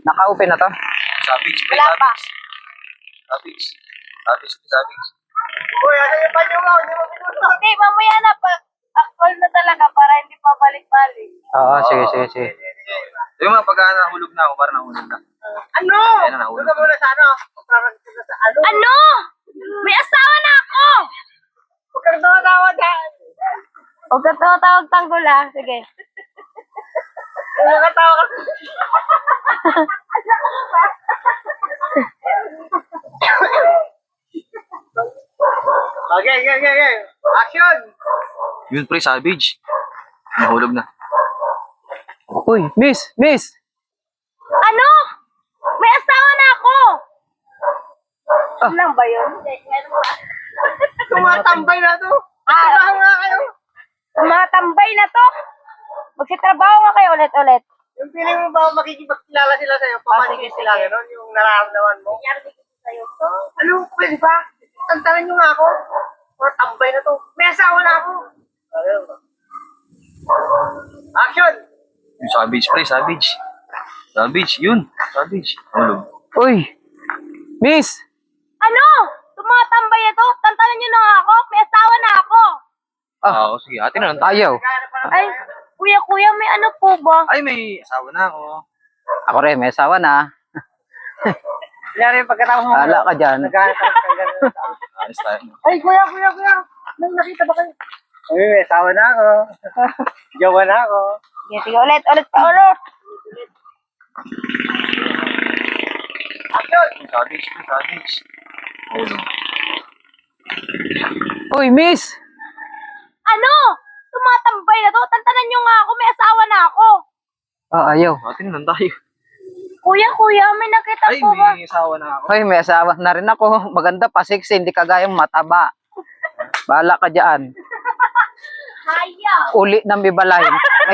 Naka-open na to? Savage, pre, Wala pa. savage. Savage, savage. Uy, ano yung panyo mo? Hindi mo pinuto. Hindi, mamaya na pag call na talaga para hindi pa balik-balik. Oo, sige. Yung mga pagka nahulog na ako, parang nahulog na. Ano? Ayan na, nahulog Doon ka muna sa ano? Sa ano? Ano? May asawa na ako! Huwag kang tawa dyan. Huwag ka tawag tanggol ah. Sige. Huwag kang tawa ka. Okay. Action! Yun, pre, savage. Nahulog na. Uy, miss! Ano? May asawa na ako! Lang ba yun? Tumatambay na to. Trabaho nga kayo. Tumatambay na to. Magsitrabaho nga kayo ulit-ulit. Yung feeling mo ba makikipagkilala sila sa'yo? Pamanigin sila gano'n? Yung nararamdaman mo? Ano? Pwede ba? Tantanan nyo nga ako. Tumatambay na to. May asawa na ako. Action! Yung savage, pre, savage. Savage, yun. Savage. Nahulog. Uy! Miss! Ano? Tumatambay na to? Tantanan nyo na nga ako. May asawa na ako. Oo, sige. Atin na lang tayo. Ayaw. Ay, kuya, may ano po ba? Ay, may asawa na ako. Ako rin, may asawa na. Kunyari, pagkatapos mo. Wala ka dyan. Naghanap ka ng gano'n. Ayos tayo. Ay, kuya. May nakita ba kayo? Uy, may asawa na ako. Jowa na ako. Sige, ulit. Action! Savage, pre, savage. Nahulog. Uy, miss! Ano? Tumatambay na to? Tantanan nyo nga ako. May asawa na ako. Ayaw. Atin na lang tayo. Kuya, may nakita Ay, po ba? may asawa na ako. Uy, may asawa na rin ako. Maganda pa, sexy. Hindi kagayang mataba. Bahala ka dyan. Hayaw. Uli ng bibalahin.